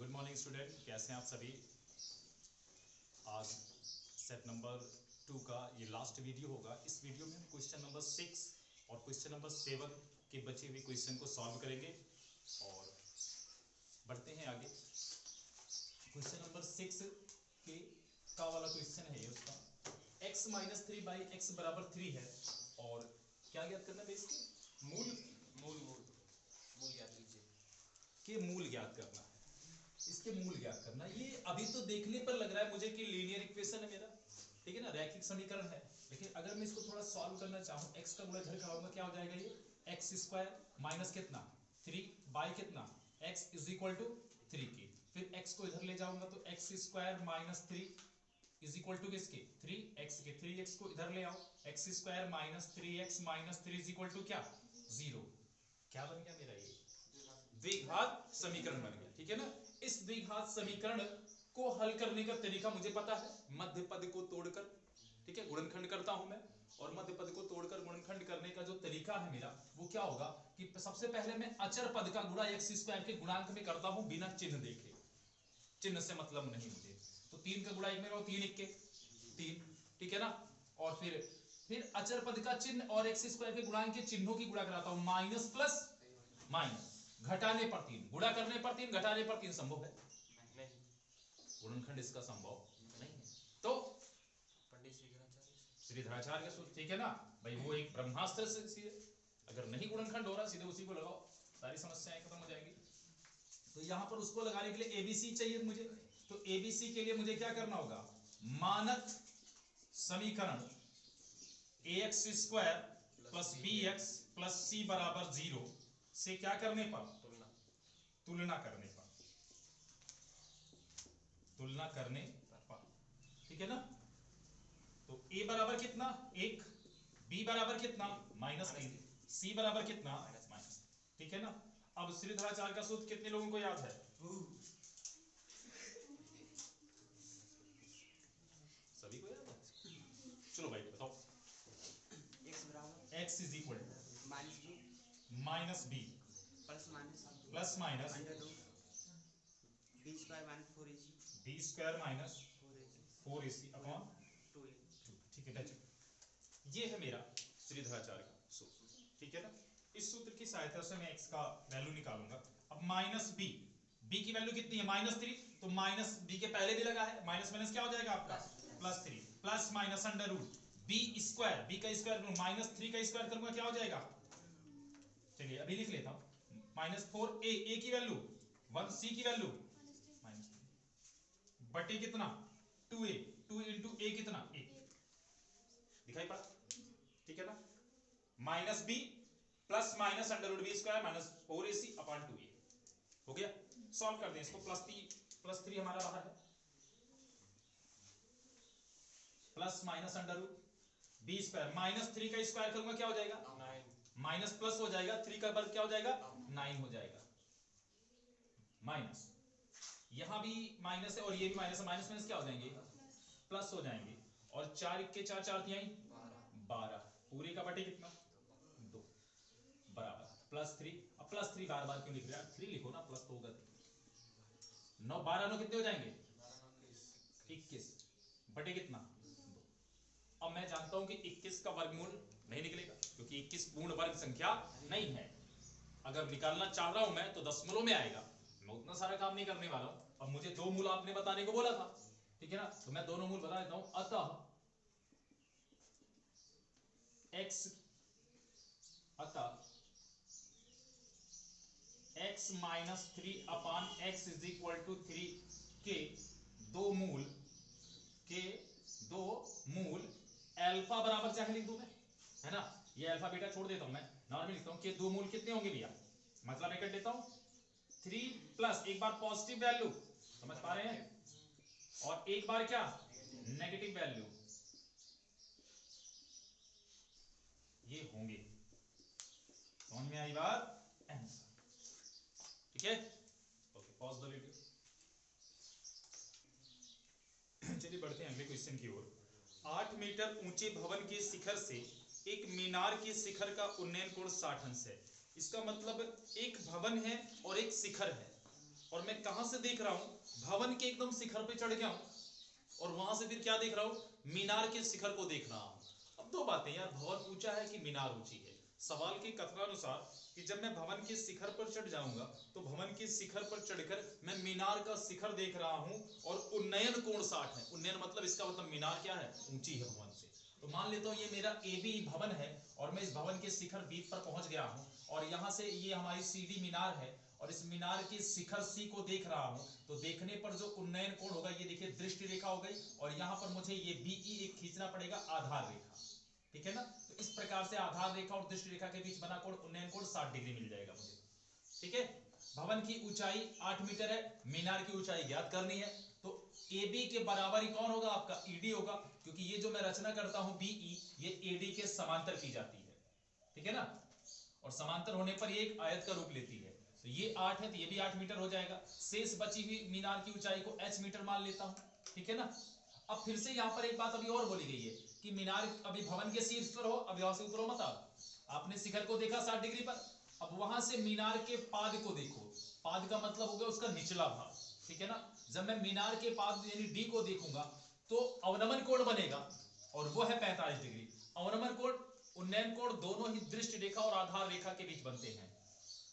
Good morning student, कैसे हैं आप सभी। आज सेट नंबर 2 का ये लास्ट वीडियो होगा। इस वीडियो में हम क्वेश्चन नंबर 6 और क्वेश्चन नंबर 7 के बचे हुए क्वेश्चन को सॉल्व करेंगे और बढ़ते हैं आगे। क्वेश्चन नंबर 6 के का वाला क्वेश्चन है, उसका x माइनस 3 बाई एक्स बराबर 3 है और क्या ज्ञात करना है इसके मूल ज्ञात कीजिए के मूल ज्ञात करना है। इसके मूल ज्ञात करना, ये अभी तो देखने पर लग रहा है मुझे कि लीनियर इक्वेशन है मेरा, ठीक है ना, रैखिक समीकरण है। लेकिन अगर मैं इसको थोड़ा सॉल्व करना चाहूँ, x का गुणा घर कराऊंगा, क्या हो जाएगा ये एक्स स्क्वायर माइनस कितना 3 बाई कितना x इज इक्वल टू 3 की। फिर x को इधर ले जाऊंगा तो x square minus 3 is equal to किसके 3x के। 3x को इधर ले आओ, x square minus 3x minus 3 is equal to क्या 0। क्या बन गया मेरा ये द्विघात समीकरण बन गया, ठीक है ना। इस द्विघात समीकरण को हल करने का तरीका मुझे पता है, मध्य पद को तोड़कर, ठीक है, गुणनखंड करता हूं मैं, और मध्य पद को तोड़कर गुणनखंड करने का जो तरीका है मेरा वो क्या होगा कि सबसे पहले मैं अचर पद का गुणा एक्स स्क्वायर के गुणांक में करता हूं बिना चिन्ह देखे। चिन्ह से मतलब नहीं मुझे, तो 3 का गुणा 1 में करो, 3 1 के 3, ठीक है ना। और फिर अचर पद का चिन्ह और एक्स स्क्वायर के गुणांक के चिन्हों की गुणा कराता हूं, माइनस प्लस माइनस, घटाने पर 3, गुणा करने पर 3, घटाने पर 3 संभव है नहीं, गुणनखंड इसका संभव नहीं है। तो पंडित श्रीधराचार्य का सूत्र, ठीक है ना भाई, वो एक ब्रह्मास्त्र से अगर नहीं गुणनखंड हो रहा सीधे उसी को लगाओ, सारी समस्याएं खत्म हो जाएंगी। तो यहां पर उसको लगाने के लिए एबीसी चाहिए मुझे, तो एबीसी के लिए मुझे क्या करना होगा, मानक समीकरण ax square plus bx plus c बराबर 0 से क्या करने पर तुलना करने पर, ठीक है ना। तो a बराबर कितना 1, b बराबर कितना -3, c बराबर कितना माइनस, ठीक है ना। अब श्रीधराचार्य का सूत्र कितने लोगों को याद है, सभी को याद है। चलो भाई बताओ, x is equal minus b plus minus B square minus 4ac upon 2, ठीक है। ये है मेरा श्रीधराचार्य का सूत्र, ठीक है ना। इस सूत्र की सहायता से मैं x का वैल्यू निकालूंगा। अब माइनस b की वैल्यू कितनी है -3, तो माइनस b के पहले भी लगा है, माइनस माइनस क्या हो जाएगा आपका +3, plus minus under root b square, b का स्क्वायर -3 का स्क्वायर करूंगा क्या हो जाएगा, चलिए अभी लिख लेता हूं, -4a, a की वैल्यू 1, c की वैल्यू -3 बटे कितना 2a, 2 इंटू a कितना 1, दिखाई पड़ा, ठीक है ना। Minus b plus minus under root b square minus 4ac upon 2a हो गया। सॉल्व कर दें इसको, +3 हमारा बाहर है, plus minus under root b square -3 का स्क्वायर करूंगा क्या हो जाएगा 9, माइनस प्लस हो जाएगा, 3 का वर्ग क्या हो जाएगा 9 हो जाएगा, माइनस यहां भी माइनस है और ये भी माइनस है, माइनस माइनस क्या हो जाएंगे प्लस हो जाएंगे, और 4 1 4 4 तिहाई 12, पूरे का बटे कितना 2 बराबर +3। अब +3 बार बार क्यों लिख रहे हैं, 3 लिखो ना, प्लस तो होगा 9 12 9 कितने हो जाएंगे 21 बटे कितना 2। अब मैं जानता हूं कि 21 का वर्गमूल नहीं निकलेगा क्योंकि 21 पूर्ण वर्ग संख्या नहीं है। अगर निकालना चाह रहा हूं मैं तो दशमलव में आएगा, मैं उतना सारा काम नहीं करने वाला हूं। अब मुझे 2 मूल आपने बताने को बोला था, ठीक है ना, तो मैं दोनों मूल बता देता हूं। अतः x -3 upon x is equal to 3 के दो मूल अल्फा बराबर, चाहे लिख दूं मैं, है ना, ये अल्फा बीटा छोड़ देता हूं, मैं नॉर्मल लिखता हूं कि 2 मूल कितने होंगे भैया, मतलब मैं कर देता हूं 3 प्लस एक बार पॉजिटिव वैल्यू, समझ पा रहे हैं, और एक बार क्या नेगेटिव वैल्यू, ये होंगे। समझ में आई बात, ठीक है। Okay, pause the video. चलिए बढ़ते हैं अगले क्वेश्चन की ओर। 8 मीटर ऊंचे भवन के शिखर से एक मीनार के शिखर का उन्नयन कोण 60 अंश है। इसका मतलब एक भवन है और एक शिखर है, और मैं कहां से देख रहा हूं, भवन के एकदम शिखर पे चढ़ गया हूं, और वहां से फिर क्या देख रहा हूं, मीनार के शिखर को देख रहा हूं। अब दो बातें यार, भवन ऊंचा है कि मीनार ऊंची है। सवाल के कथनानुसार कि जब मैं भवन के शिखर पर चढ़ जाऊंगा तो भवन के शिखर पर चढ़कर मैं मीनार का शिखर देख रहा हूं, और उन्नयन कोण 60 है। उन्नयन मतलब इसका मतलब मीनार क्या है, ऊंची है भवन से। तो मान लेता हूं ये मेरा ए बी भवन है, और मैं इस भवन के शिखर बी पर पहुंच गया हूं, और यहां से ये हमारी सी डी मीनार है, और इस मीनार के शिखर सी को देख रहा हूं। तो देखने पर जो उन्नयन कोण होगा, ये देखिए दृष्टि रेखा हो गई, और यहां पर मुझे ये बीई एक खींचना पड़ेगा, आधार रेखा, ठीक है ना। तो इस प्रकार से आधार रेखा और दृष्टि रेखा के बीच बना कोण उन्नयन कोण 60 डिग्री मिल जाएगा मुझे, ठीक है। भवन की ऊंचाई 8 मीटर है, मीनार की ऊंचाई ज्ञात करनी है। तो AB के बराबर ही कौन होगा, आपका ED होगा, क्योंकि ये जो मैं रचना करता हूं BE, ये AD के समांतर की जाती है, ठीक है ना। और समांतर होने पर ये एक आयत का रूप लेती है। तो ये 8 है, तो ये भी 8 मीटर हो जाएगा। शेष बची हुई मीनार की ऊंचाई को H मीटर मान लेता हूं, ठीक है ना। अब फिर से यहां पर एक बात अभी और बोली गई है कि मीनार अभी भवन के शीर्ष पर हो, अब यहां से उतरो मत। आपने शिखर को देखा 60 डिग्री पर, अब वहां से मीनार के पाद को देखो। पाद का मतलब हो गया उसका निचला भाग, ठीक है ना। जब मैं मीनार के पाद यानी डी को देखूंगा तो अवनमन कोण बनेगा, और वो है 45 डिग्री। अवनमन कोण उन्नयन कोण दोनों ही दृष्टि रेखा और आधार रेखा के बीच बनते हैं।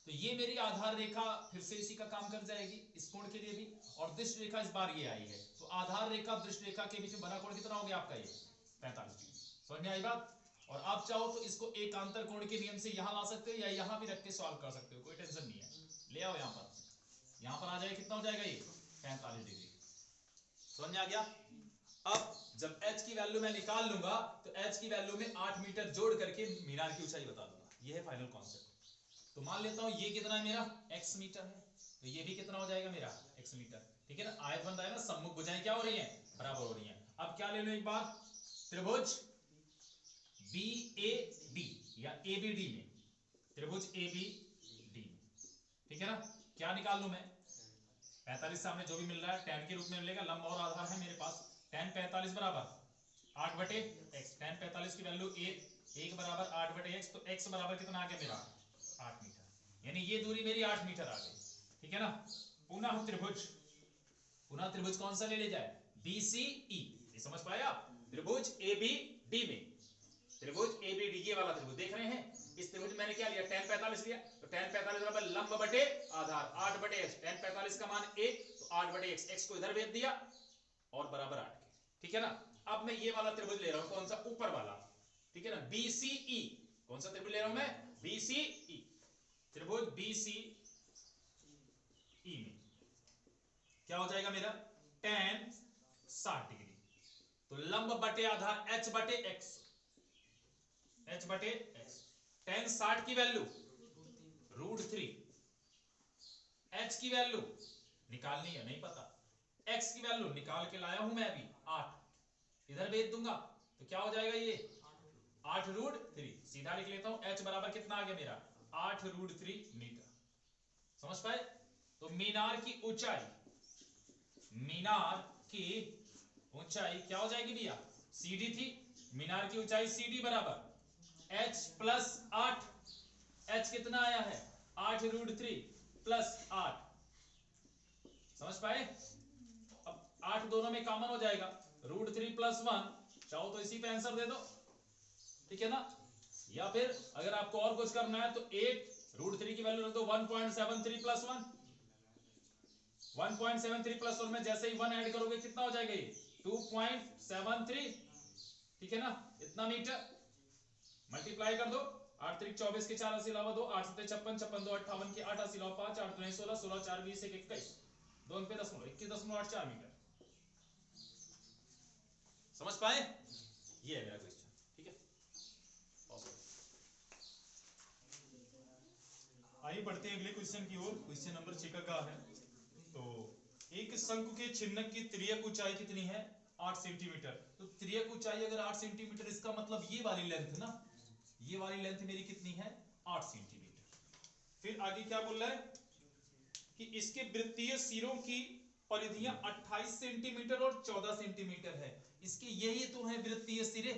तो ये मेरी आधार रेखा फिर से इसी का काम कर जाएगी इस कोण के लिए भी, और दृष्टि रेखा इस बार ये आई है। तो आधार रेखा दृष्टि रेखा के बीच में बना कोण कितना हो गया आपका, ये 45 डिग्री। समझ में आई बात। और आप चाहो तो इसको एकांतर कोण के नियम से यहां ला सकते हो, या यहां भी रख के सॉल्व कर सकते हो, कोई टेंशन नहीं है। ले आओ यहां पर आ जाएगा, कितना हो जाएगा ये 45 डिग्री। समझ में आ गया। अब जब h की वैल्यू मैं निकाल लूंगा तो h की वैल्यू में 8 मीटर जोड़ करके मीनार की ऊंचाई बता दूंगा, ये है फाइनल कॉन्सेप्ट। तो मान लेता हूं ये कितना है मेरा, x मीटर है, तो ये भी कितना हो जाएगा मेरा x मीटर, ठीक है ना। आयत बन रहा है ना, सम्मुख भुजाएं क्या हो रही हैं, बराबर हो रही हैं। अब क्या ले लो एक बार, त्रिभुज BAD या ABD में, त्रिभुज ABD में, ठीक है ना। क्या निकाल लूं मैं, 45 सामने जो भी मिल रहा है tan के रूप में मिलेगा, लंब और आधार है मेरे पास। tan 45 बराबर 8/x, tan 45 की वैल्यू 1 बराबर 8/x, तो x बराबर कितना आ गया मेरा 8 मीटर, यानी ये दूरी मेरी 8 मीटर आ गई, ठीक है ना। पुनः त्रिभुज कौन सा ले जाए, BCE, ये समझ पाए आप। त्रिभुज ABD में, त्रिभुज ABD ये वाला त्रिभुज देख रहे हैं, इस त्रिभुज मैंने क्या लिया, tan 45 लिया, तो tan 45 बराबर लंब बटे आधार 8/x, tan 45 का मान 1, तो 8/x, x को इधर भेज दिया और बराबर 8 के, ठीक है ना। अब मैं ये वाला त्रिभुज ले रहा हूं, कौन सा, ऊपर वाला, ठीक है ना, BCE। कौन सा त्रिभुज ले रहा हूं मैं, BCE, त्रिभुज BCE में क्या हो जाएगा मेरा, tan 60 डिग्री, तो लंब बटे आधार h/x, h/x, tan 60 की वैल्यू √3, h की वैल्यू निकालनी है, नहीं पता, x की वैल्यू निकाल के लाया हूं मैं अभी 8, इधर भेज दूंगा तो क्या हो जाएगा ये 8√3, सीधा लिख लेता हूं, h बराबर कितना आ गया मेरा 8√3 मीटर। समझ पाए। तो मीनार की ऊंचाई क्या हो जाएगी भैया, CD थी, मीनार की ऊंचाई CD बराबर h प्लस 8, h कितना आया है 8√3 प्लस 8, समझ पाए। अब 8 दोनों में कॉमन हो जाएगा, √3 प्लस 1, चाहो तो इसी पे आंसर दे दो, ठीक है ना। या फिर अगर आपको और कुछ करना है तो 8√3 की वैल्यू रख दो 1.73 प्लस 1, 1.73 प्लस 1 में जैसे ही 1 ऐड करोगे कितना हो जाएगा ये 2.73, ठीक है ना। इतना मीटर मल्टीप्लाई कर दो, 8 3 24 के 4 80 अलावा 2, 8 7 56 56 2 58 के 8 80 अलावा 5 8 2 16 16 4 20 1 21, 2 पे 21.84 मीटर। समझ पाए, ये है मेरा क्वेश्चन, ठीक है। आइए बढ़ते हैं अगले क्वेश्चन की ओर। क्वेश्चन नंबर 6 का है। तो एक शंकु के छिन्नक की तिर्यक ऊंचाई कितनी है, 8 सेंटीमीटर। तो तिर्यक ऊंचाई अगर 8 सेंटीमीटर, इसका मतलब ये वाली लेंथ ना, ये वाली लेंथ मेरी कितनी है 8 सेंटीमीटर। फिर आगे क्या बोल रहा है कि इसके वृत्तीय सिरों की परिधियां 28 सेंटीमीटर और 14 सेंटीमीटर है। इसके यही तो है वृत्तीय सिरे,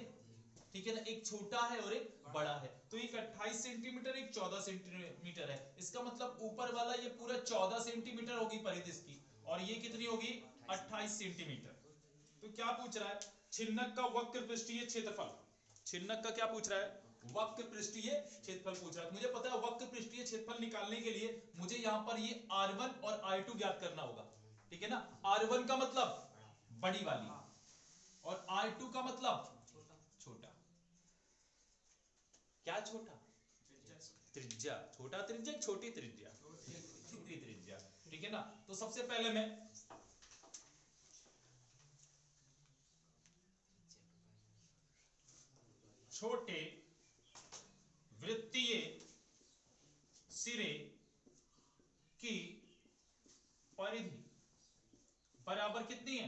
ठीक है ना, एक छोटा है और एक बड़ा है। तो एक 28 सेंटीमीटर, एक 14 सेंटीमीटर है। इसका मतलब ऊपर वाला ये पूरा 14 सेंटीमीटर होगी परिधि इसकी, और ये कितनी होगी 28 सेंटीमीटर। तो क्या पूछ रहा है, छिन्नक का वक्र पृष्ठीय क्षेत्रफल। छिन्नक का क्या पूछ रहा है, वक्र पृष्ठीय क्षेत्रफल पूछ रहा है। मुझे पता है वक्र पृष्ठीय क्षेत्रफल निकालने के लिए मुझे यहां पर ये R1 और R2 ज्ञात करना होगा, ठीक है ना। R1 का मतलब बड़ी वाली, और R2 का मतलब छोटा। क्या छोटा, त्रिज्या। छोटा त्रिज्या, छोटी त्रिज्या, छोटी त्रिज्या, ठीक है ना। तो सबसे पहले मैं छोटे वृत्तीय सिरे की परिधि बराबर कितनी है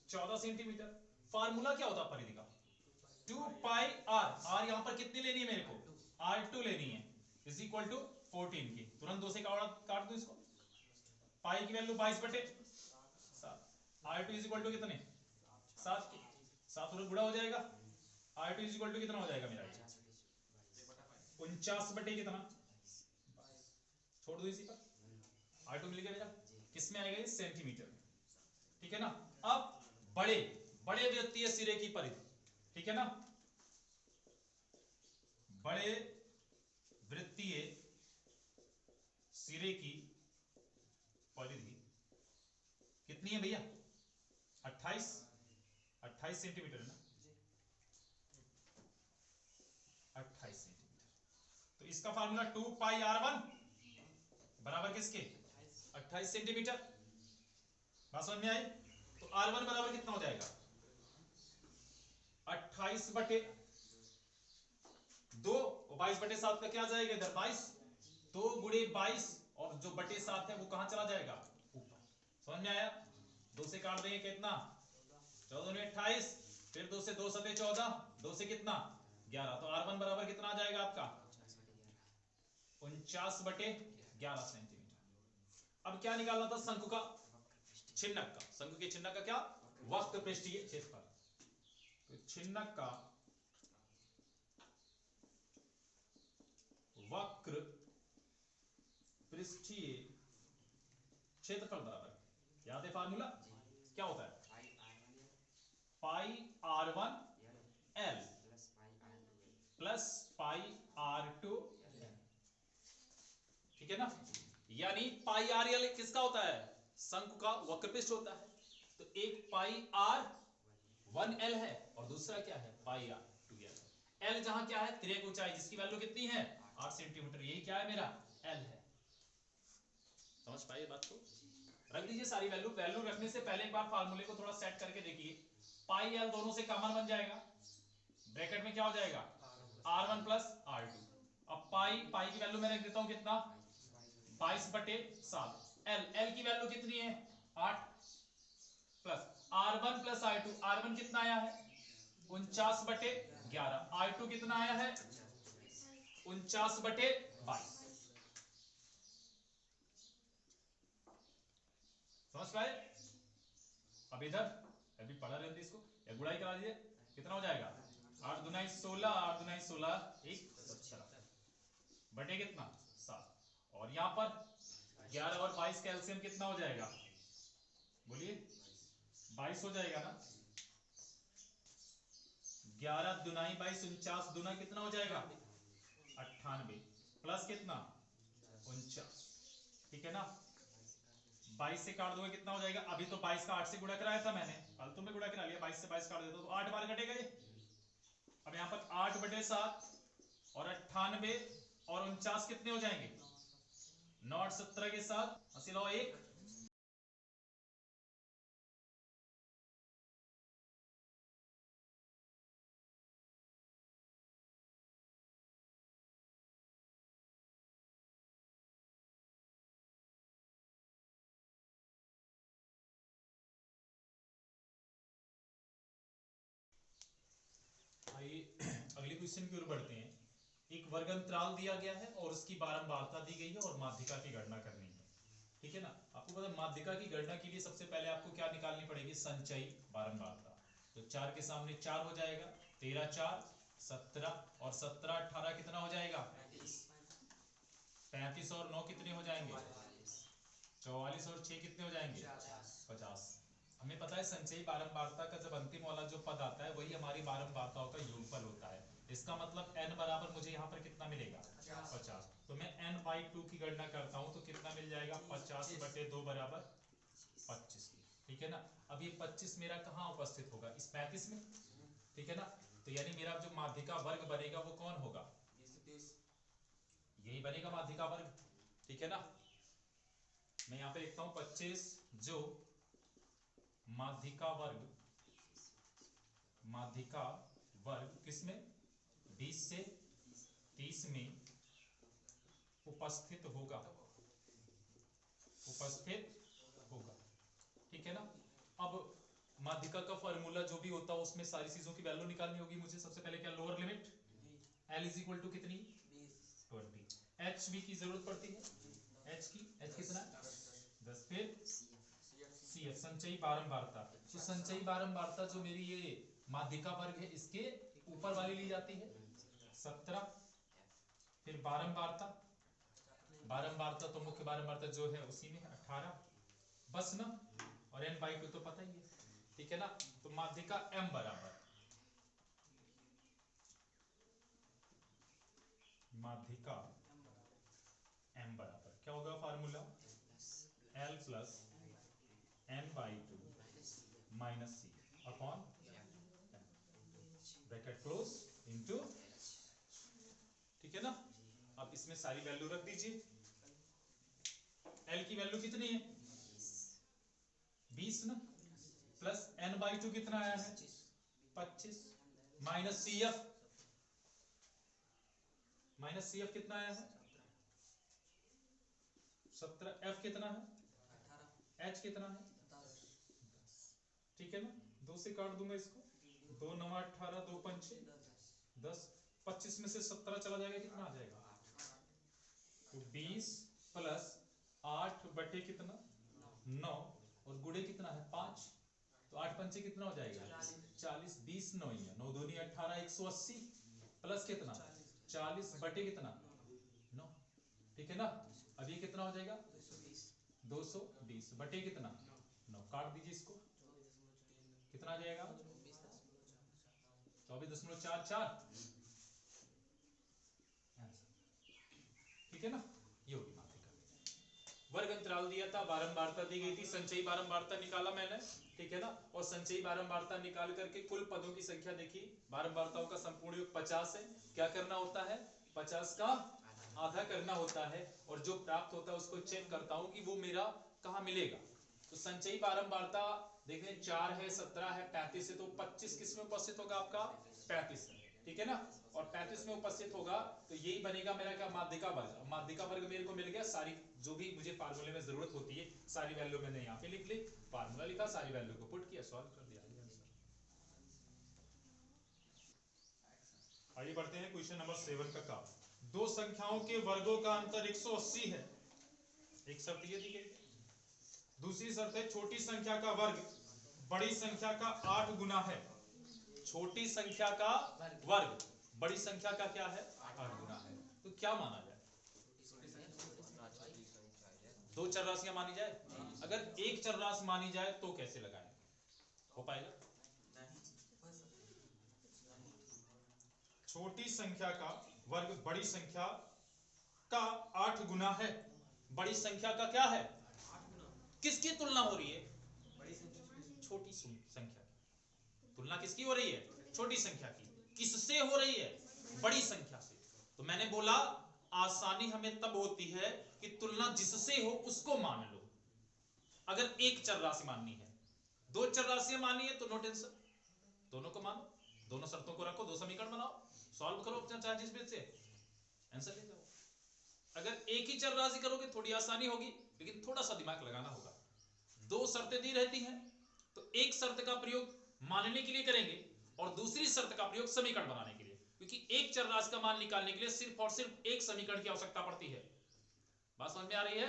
14 सेंटीमीटर। फार्मूला क्या होता है परिधि का, 2 पाई r। r यहां पर कितनी लेनी है मेरे को, r2 लेनी है, इज इक्वल टू 14 की। तुरंत 2 से काट दूं इसको, पाई की वैल्यू 22 बटे 7, r2 इज इक्वल टू कितने 7 की, 7 तुरंत गुणा हो जाएगा। r2 इज इक्वल टू कितना हो जाएगा मेरा 49 बटे कितना, छोड़ दो इसी पर, r2 मिल गया मेरा, किस में आएगा ये सेंटीमीटर में, ठीक है ना। अब बड़े बड़े वृत्तीय सिरे की परिधि, ठीक है ना, बड़े वृत्तीय सिरे की परिधि कितनी है भैया 28 सेंटीमीटर है ना, 28 सेंटीमीटर। तो इसका फार्मूला 2 पाई r1 बराबर किसके 28 सेंटीमीटर। बात समझ में आई। तो r1 बराबर कितना हो जाएगा 28 बटे 2, 22 बटे 7 का क्या जाएगा इधर 22, 2 गुणे 22, और जो बटे 7 है वो कहां चला जाएगा ऊपर। समझ में आया। 2 से काट देंगे कितना 14 ने 28, फिर 2 से 2 सते 14, 2 से कितना 11। तो r1 बराबर कितना आ जाएगा आपका 49 बटे 11 सेंटीमीटर। अब क्या निकालना था शंकु का छिन्नक का, शंकु के छिन्नक का क्या वक्र पृष्ठीय क्षेत्रफल। तो छिन्नक का वक्र पृष्ठीय क्षेत्रफल बराबर याद है फार्मूला क्या होता है पाई r1 l plus pi r2 l, ठीक है ना। यानी पाई r l किसका होता है शंकु का वक्र पृष्ठ होता है। तो एक पाई r1l है और दूसरा क्या है पाई r2l। l जहां क्या है तिर्यक ऊंचाई जिसकी वैल्यू कितनी है 8 सेंटीमीटर, यही क्या है मेरा l है। समझ पाए बात को, रख दीजिए सारी वैल्यू। वैल्यू रखने से पहले एक बार फार्मूले को थोड़ा सेट करके देखिए। पाई l दोनों से कॉमन बन जाएगा, ब्रैकेट में क्या हो जाएगा r1 प्लस r2। अब पाई की वैल्यू मैं रख देता हूं कितना 22 बटे 7, l की वैल्यू कितनी है 8, plus r1 plus r2, r1 कितना आया है 49 बटे 11, r2 कितना आया है 49 बटे 22। समझ पाए। अब इधर अभी पढ़ा रहते इसको या गुड़ाई करा दीजिए, कितना हो जाएगा 8 दुनाई 16, 8 दुनाई 16 एक 17 बटे कितना 7, और यहां पर 11 और 22 का एलसीएम कितना हो जाएगा बोलिए 22 हो जाएगा ना। 11 दुनाई 22 49 दुना कितना हो जाएगा 98 प्लस कितना 49, ठीक है ना। 22 से काट दोगे कितना हो जाएगा, अभी तो 22 का 8 से गुणा कराया था मैंने, फालतू में गुणा करा लिया, 22 से 22 काट देता तो 8 बार कटेगा ये। अब यहाँ पर 8 बटे 7 और 98 और 49 कितने हो जाएंगे 9 17 के साथ 80 लो 1, अगले क्वेश्चन की ओर बढ़ते हैं। एक वर्गंतराल दिया गया है और उसकी बारंबारता दी गई है और माध्यिका की गणना करनी है, ठीक है ना। आपको पता है माध्यिका की गणना के लिए सबसे पहले आपको क्या निकालनी पड़ेगी संचयी बारंबारता। तो 4 के सामने 4 हो जाएगा 13 4 17 और 17 18 कितना हो जाएगा? 35 और 9 कितने हो जाएंगे? 44 और 6 कितने हो जाएंगे? 50। हमें पता है संचयी बारंबारता का जब अंतिम वाला जो पद आता है वही हमारी बारंबारताओं का योगफल होता है। इसका मतलब n बराबर मुझे यहाँ पर कितना मिलेगा? 50। तो मैं n/2 की गणना करता हूँ तो कितना मिल जाएगा? 50/2 बराबर 25। ठीक है ना। अब ये 25 मेरा कहाँ उपस्थित होगा? इस 35 में। ठीक है ना। तो यानी मेरा जो माध्यिका वर्ग बनेगा वो कौन होगा? यही बनेगा माध्यिका वर्ग। ठीक है ना। मैं यहाँ पे लिखता हूँ 25 जो माध्यिका वर्ग किसमें? 20 से 30 में उपस्थित होगा। ठीक है ना। अब माध्यिका का फॉर्मूला जो भी होता है उसमें सारी चीजों की वैल्यू निकालनी होगी मुझे। सबसे पहले क्या? Lower limit L is equal to कितनी? 20। एच भी की जरूरत पड़ती है। एच कितना? 10। फिर CF संचयी बारंबारता। तो संचयी बारंबारता जो मेरी ये माध्यिका वर्ग है इसके ऊपर वाली ली जाती है 17। फिर बारंबारता तो मुख्य बारंबारता जो है उसी में 18 बस ना। और n/2 तो पता ही है। ठीक है ना। तो माध्यिका m बराबर क्या होगा formula? L plus n/2 minus C upon bracket close into. ठीक है ना। अब इसमें सारी वैल्यू रख दीजिए। L की वैल्यू कितनी है? 20 ना। प्लस n/2 कितना आया है? 25 माइनस CF कितना आया है? 17। F कितना है? H कितना है? 10। ठीक है ना। 2 से काट दूंगा इसको। 2 9 18 2 5 10। 25 में से 17 चला जाएगा कितना आ जाएगा? तो 20 प्लस 8 बटे कितना? 9 और गुणे कितना है? 5। तो 8 पंचे कितना हो जाएगा? 40। 20 9 ही है 9 दूनी 18 180 प्लस कितना? 40 बटे कितना? 9। ठीक है ना। अब ये कितना हो जाएगा? 220 बटे कितना? 9। काट दीजिए इसको। कितना आ जाएगा? 24.44। ठीक है ना। ये होगी माध्यिका। वर्ग अंतराल दिया था, बारंबारता दी गई थी, संचयी बारंबारता निकाला मैंने। ठीक है ना। और संचयी बारंबारता निकाल करके कुल पदों की संख्या देखी। बारंबारताओं का संपूर्ण योग 50 है। क्या करना होता है? 50 का आधा करना होता है और जो प्राप्त होता है उसको चेक करता हूं कि वो मेरा कहां मिलेगा। तो संचयी बारंबारता देखें 4 है 17 है 35 है तो 25 किस में उपस्थित होगा? आपका 35 में। ठीक है ना। और 35 में उपस्थित होगा तो यही बनेगा मेरा क्या? माध्यिका वर्ग। माध्यिका वर्ग मेरे को मिल गया। सारी जो भी मुझे फार्मूले में जरूरत होती है सारी वैल्यू मैंने यहाँ पे लिख ली, फार्मूला लिखा, सारी वैल्यू को पुट किया, सॉल्व कर दिया। आइए बढ़ते हैं क्वेश्चन नंबर 7 का काम। दो संख्याओं के वर्गों का अंतर 180 है। एक शर्त ये दी गई। दूसरी शर्त है छोटी संख्या का वर्ग बड़ी संख्या का 8 गुना है। छोटी संख्या का वर्ग बड़ी संख्या का क्या है? 8 गुना है। तो क्या माना जाए? दो चरराशियां मानी जाए? अगर एक चरराशि मानी जाए तो कैसे लगाएंगे? हो पाएगा? छोटी संख्या का वर्ग बड़ी संख्या का 8 गुना है। बड़ी संख्या का क्या है? किसकी तुलना हो रही है? छोटी संख्या की। तुलना किसकी हो रही है? छोटी संख्या की। किससे हो रही है? बड़ी संख्या से। तो मैंने बोला आसानी हमें तब होती है कि तुलना जिससे हो उसको मान लो। अगर एक चरराशि माननी है, दो चरराशियां माननी है तो नो टेंशन, दोनों को मानो, दोनों शर्तों को रखो, दो समीकरण बनाओ, सॉल्व करो अपना चाहे जिस पेज से, आंसर ले जाओ। अगर एक ही चरराशि करोगे थोड़ी आसानी होगी, लेकिन थोड़ा सा दिमाग लगाना होगा। दो शर्तें दी रहती हैं तो एक शर्त का प्रयोग मानने के लिए करेंगे और दूसरी शर्त का प्रयोग समीकरण बनाने के लिए, क्योंकि एक चरराशि का मान निकालने के लिए सिर्फ और सिर्फ एक समीकरण की आवश्यकता पड़ती है। बात समझ में आ रही है?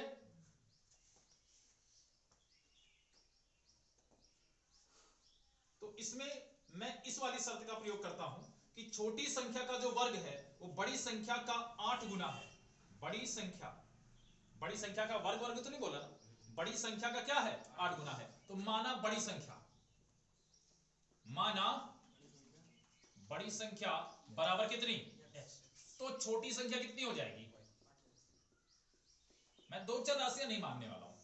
तो इसमें मैं इस वाली शर्त का प्रयोग करता हूं कि छोटी संख्या का जो वर्ग है वो बड़ी संख्या का 8 गुना है। बड़ी संख्या का वर्ग तो नहीं बोला ना, बड़ी संख्या का क्या है 8 गुना है। तो माना बड़ी संख्या बराबर कितनी x, तो छोटी संख्या कितनी हो जाएगी, मैं दो चार राशियां नहीं मानने वाला हूं,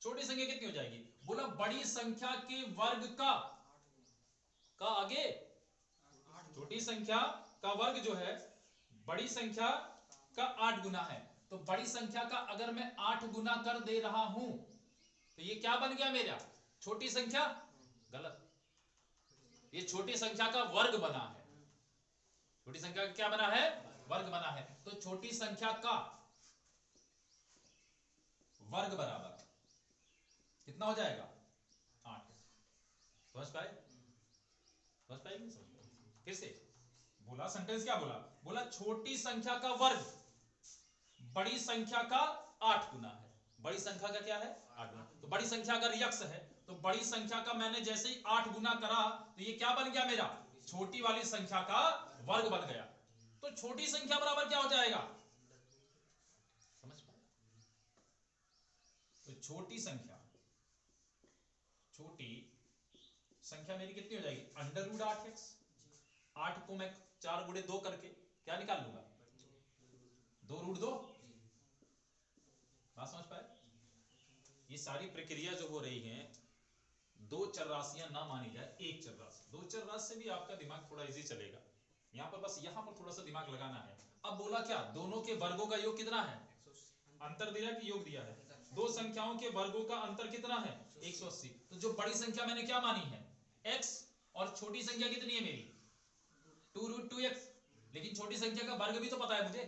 छोटी संख्या कितनी हो जाएगी, बोला बड़ी संख्या के वर्ग का आगे छोटी संख्या का वर्ग जो है बड़ी संख्या का 8 गुना है। तो बड़ी संख्या का अगर मैं 8 गुना कर दे रहा हूं तो ये क्या बन गया मेरा, छोटी संख्या, गलत, ये छोटी संख्या का वर्ग बना है। छोटी संख्या का क्या बना है, वर्ग बना है। तो छोटी संख्या का वर्ग बराबर कितना हो जाएगा 8। समझ पाएगी? फिर से बोला, सेंटेंस क्या बोला छोटी संख्या का वर्ग बड़ी संख्या का 8 गुना है। बड़ी संख्या का क्या है 8 गुना। तो बड़ी संख्या अगर यक्स है तो बड़ी संख्या का मैंने जैसे ही 8 गुना करा तो ये क्या बन गया मेरा, छोटी वाली संख्या का वर्ग बन गया। तो छोटी संख्या बराबर क्या हो जाएगा, समझ पाए? तो छोटी संख्या मेरी कितनी हो जाएगी, √8x। 8 को मैं 4 गुणे 2 करके क्या निकाल लूंगा, 2√2। बात समझ पाए? ये सारी प्रक्रिया जो हो रही है, दो चर राशियां ना मानी जाए, एक चर राशि। दो चर राशि से भी आपका दिमाग थोड़ा इजी चलेगा। यहां पर बस यहां पर थोड़ा सा दिमाग लगाना है। अब बोला क्या, दोनों के वर्गों का योग कितना है, अंतर दिया कि योग दिया है, दो संख्याओं के वर्गों का अंतर कितना है 180। तो जो बड़ी संख्या मैंने क्या मानी है x, और छोटी संख्या कितनी है मेरी 2√2x। लेकिन छोटी संख्या का वर्ग भी तो पता है मुझे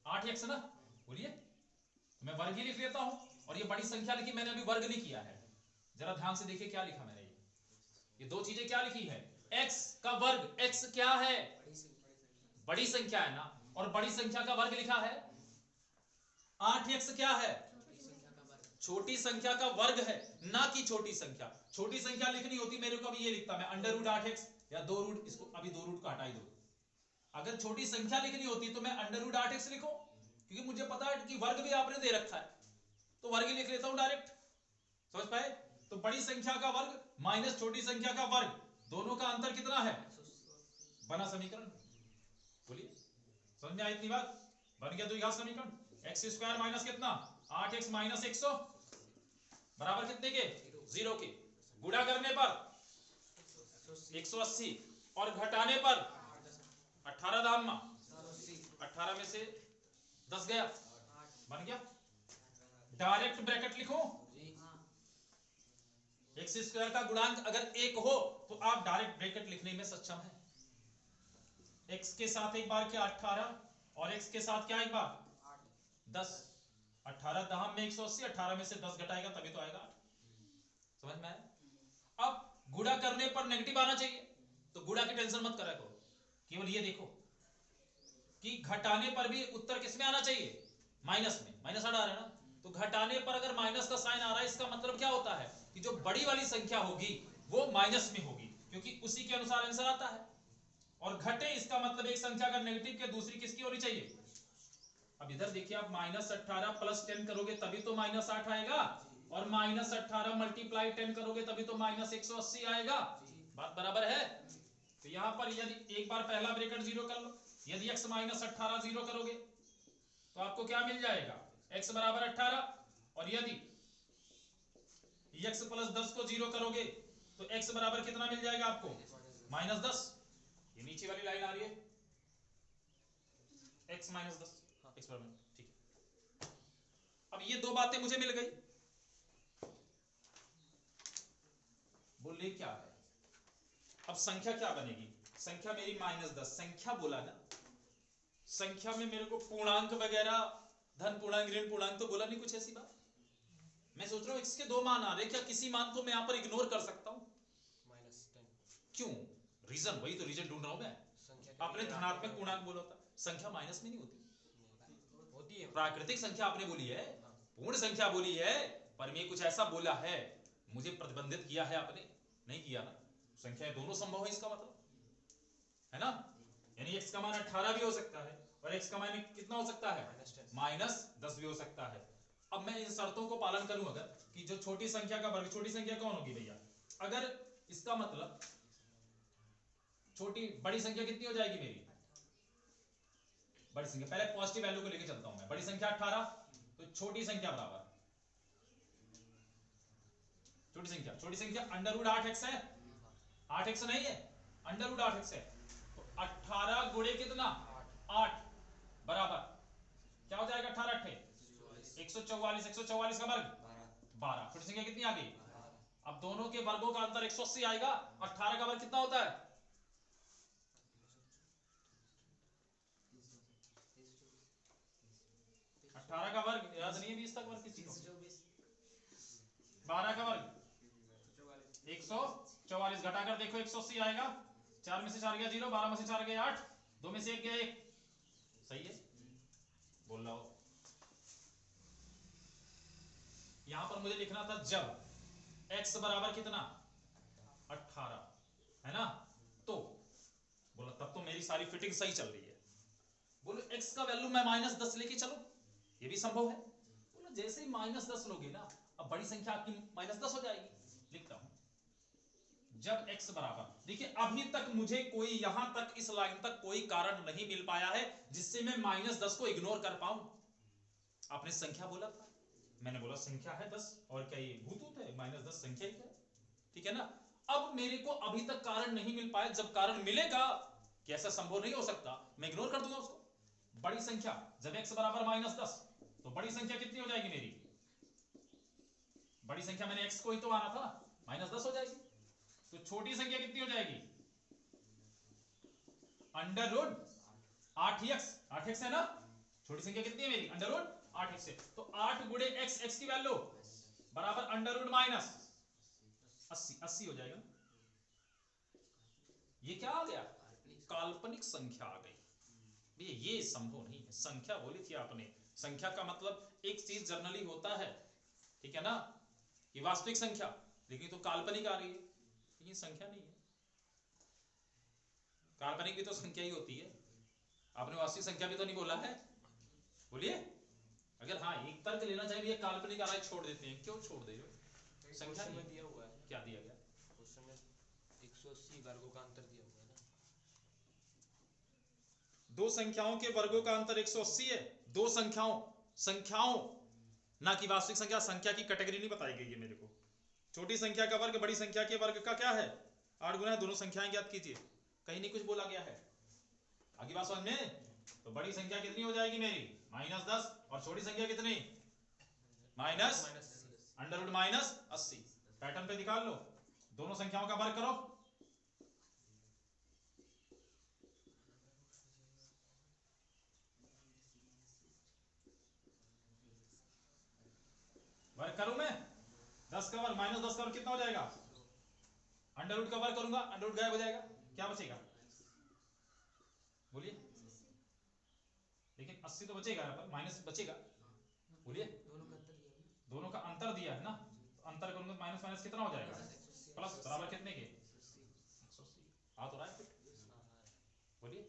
8x ना, बोलिए, मैं वर्ग ही लिख लेता हूं। और ये बड़ी संख्या लिखी, मैंने अभी वर्ग नहीं किया है, जरा ध्यान से देखिए क्या लिखा मैंने। ये दो चीजें क्या लिखी है, x का वर्ग, x क्या है बड़ी संख्या है ना, और बड़ी संख्या का वर्ग लिखा है 8x क्या है, छोटी संख्या का वर्ग है, ना कि छोटी संख्या। छोटी संख्या लिखनी होती मेरे को अभी ये लिखता मैं √8x या 2 रूट, इसको अभी 2 रूट का हटा ही दो। अगर छोटी संख्या लिखनी होती तो मैं √8x लिखूं, क्योंकि मुझे पता है कि वर्ग भी आपने दे रखा है, तो वर्ग ही लिख लेता हूं डायरेक्ट। समझ पाए? तो बड़ी संख्या का वर्ग माइनस छोटी संख्या का वर्ग, दोनों का अंतर कितना है, बना समीकरण। बोलिए, समझ में आई इतनी बात? बन गया द्विघात समीकरण। x² माइनस कितना 8x माइनस 100 बराबर कितने के 0 के। गुणा करने पर 180 और घटाने पर 18 दाम 18 में से 10 गया, बन गया। डायरेक्ट ब्रैकेट लिखो, x² का गुणांक अगर 1 हो तो आप डायरेक्ट ब्रैकेट लिखने में सक्षम हैं। x के साथ एक बार क्या 18 और x के साथ क्या एक बार 10। 18 दाम में 180, 18 में से 10 घटाएगा तभी तो आएगा 8। समझ में आया? अब गुणा करने पर नेगेटिव आना चाहिए, तो गुणा की टेंशन मत करा करो, केवल ये देखो कि घटाने पर भी उत्तर किसमें आना चाहिए, माइनस में। माइनस आ रहा है ना, तो घटाने पर अगर माइनस का साइन आ रहा है, इसका मतलब क्या होता है कि जो बड़ी वाली संख्या होगी वो माइनस में होगी, क्योंकि उसी के अनुसार आंसर आता है। और घटे इसका मतलब एक संख्या का नेगेटिव के दूसरी किसकी होनी चाहिए। अब इधर देखिए, आप -18 + 10 करोगे तभी तो -8 आएगा, और -18 × 10 करोगे तभी तो -180 आएगा। बात बराबर है? तो यहां पर यदि एक बार पहला ब्रैकेट 0 कर लो, यदि x -18 0 करोगे तो आपको क्या मिल जाएगा, x बराबर 18, और यदि x + 10 को 0 करोगे तो x बराबर कितना मिल जाएगा आपको, -10। ये नीचे वाली लाइन आ रही है, x -10 x बराबर, ठीक है। अब ये दो बातें मुझे मिल गई, बोले क्या है, अब संख्या क्या बनेगी, संख्या मेरी -10। संख्या बोला ना, संख्या में मेरे को पूर्णांक वगैरह, धन पूर्णांक ऋण पूर्णांक तो बोला नहीं कुछ ऐसी बात। मैं सोच रहा हूं x के दो मान आ रहे, क्या किसी मान को मैं यहां पर इग्नोर कर सकता हूं, -10 क्यों, रीजन, वही तो रीजन ढूंढ रहा हूं मैं। आपने धनात्मक पूर्णांक बोला था, संख्या माइनस में नहीं होती है, प्राकृतिक संख्या आपने बोली है, पूर्ण संख्या बोली है, पर मैं कुछ ऐसा बोला है, मुझे प्रतिबंधित किया है आपने, नहीं किया ना। संख्या दोनों संभव है इसका मतलब, है ना। यानी x का मान 18 भी हो सकता है और x का मान कितना हो सकता है -10 भी हो सकता है। अब मैं इन शर्तों को पालन करूं अगर कि जो छोटी संख्या का वर्ग, छोटी संख्या कौन होगी भैया, अगर इसका मतलब छोटी बड़ी संख्या कितनी हो जाएगी मेरी, बड़ी संख्या, पहले पॉजिटिव वैल्यू को लेके चलता हूं मैं, बड़ी संख्या 18 तो छोटी संख्या बराबर, छोटी संख्या अंडर रूट 8x है, 8x नहीं है, अंडर रूट 8x है, तो 18 गुणे कितना 8 बराबर क्या हो जाएगा, 18 अट्ठे 144, 144 का वर्ग 12, छोटी संख्या कितनी आ गई, अब दोनों के वर्गों का अंतर 180 आएगा, 18 का वर्ग कितना होता है, 18 का वर्ग याद नहीं है, 20 तक वर्ग किसी को, 12 का वर्ग 144, घटाकर देखो 180 आएगा, 4 में से 4 गया 0, 12 में से 4 गया 8, 2 में से 1 गया 1, सही है, बोल रहा हो। यहां पर मुझे लिखना था जब x बराबर कितना 18 है ना, तो बोला तब तो मेरी सारी फिटिंग सही चल रही है, बोलो x का वैल्यू मैं -10 लेके चलो, ये भी संभव है, बोलो जैसे ही -10 लोगे ना, अब बड़ी संख्या आपकी -10 हो जाएगी, लिखता हूं जब x बराबर, देखिए अभी तक मुझे कोई यहां तक इस लाइन तक कोई कारण नहीं मिल पाया है जिससे मैं -10 को इग्नोर कर पाऊं। आपने संख्या बोला था, मैंने बोला संख्या है 10, और क्या ये भूत है, -10 संख्या ही है, ठीक है ना। अब मेरे को अभी तक कारण नहीं मिल पाया, जब कारण मिलेगा कि ऐसा संभव नहीं हो सकता, मैं इग्नोर कर दूंगा उसको। बड़ी संख्या जब x बराबर -10, तो बड़ी संख्या कितनी हो जाएगी मेरी, बड़ी संख्या मैंने x को ही तो आना था, -10 हो जाएगी, तो छोटी संख्या कितनी हो जाएगी, अंडर रूट 8x है ना, छोटी संख्या कितनी है मेरी, अंडर रूट 8x है, तो 8 गुणे x की वैल्यू बराबर अंडर रूट -80 हो जाएगा। ये क्या आ गया, काल्पनिक संख्या आ गई, ये संभव नहीं है, संख्या बोली थी आपने, संख्या का मतलब एक चीज जनरली होता है, ठीक है ना, कि वास्तविक संख्या, लेकिन तो काल्पनिक आ रही है, लेकिन संख्या नहीं है, काल्पनिक भी तो संख्या ही होती है, आपने वास्तविक संख्या भी तो नहीं बोला है, बोलिए। अगर हाँ एक तर्क लेना चाहिए, काल्पनिक आ रहा है छोड़ देते हैं, क्यों छोड़ दे रहे हो, संख्या में दिया हुआ है, क्या दिया गया, क्वेश्चन में 180 वर्गों का अंतर दिया हुआ है ना, दो संख्याओं के वर्गों का अंतर 180 है, दो संख्याओं ना कि वास्तविक संख्या, संख्या की कैटेगरी नहीं बताई गई है मेरे को, छोटी संख्या का वर्ग बड़ी संख्या के वर्ग का क्या है 8 गुना, दोनों संख्याएं ज्ञात कीजिए, कहीं नहीं कुछ बोला गया है, आगे बात समझ में, तो बड़ी संख्या कितनी हो जाएगी मेरी -10, और छोटी संख्या कितनी अंडर रूट -80, पैटर्न पे निकाल लो, दोनों संख्याओं का वर्ग करो, वर्ग करूं मैं, 10 का वर्ग -10 का वर्ग कितना हो जाएगा, अंडर रूट का वर्ग करूंगा, अंडर रूट गायब हो जाएगा, क्या बचेगा, बोलिए, लेकिन 80 तो बचेगा, यहाँ पर माइनस बचेगा, बोलिए, दोनों का अंतर दिया है ना, तो अंतर करूंगा तो माइनस माइनस कितना हो जाएगा, प्लस, बराबर कितने के 180, आ तो रहा है, बोलिए,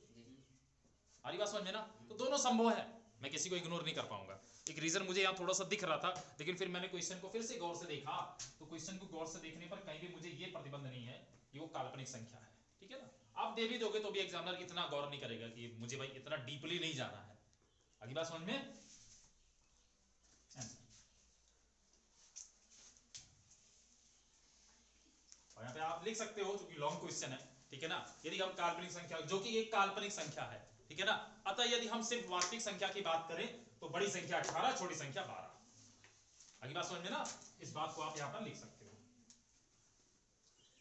आ रही बात समझ में ना, तो दोनों संभव है, मैं किसी को इग्नोर नहीं कर पाऊंगा, एक रीजन मुझे यहाँ थोड़ा सा दिख रहा था, लेकिन फिर मैंने क्वेश्चन को फिर से गौर से देखा, तो क्वेश्चन को गौर से देखने पर कहीं भी मुझे ये प्रतिबंध नहीं है कि वो काल्पनिक संख्या है, ठीक है ना, आप दे भी दोगे तो भी एग्जामिनर इतना गौर नहीं करेगा कि मुझे भाई इतना डीपली नहीं जाना है, आगे बात समझ में, और यहाँ पे आप लिख सकते हो क्योंकि लॉन्ग क्वेश्चन है, ठीक है ना, यदि हम काल्पनिक संख्या, जो कि एक काल्पनिक संख्या है, ठीक है ना, अतः यदि हम सिर्फ वास्तविक संख्या की बात करें तो बड़ी संख्या 18, छोटी संख्या 12, आगे बात समझ में ना, इस बात को आप यहां पर लिख सकते हो,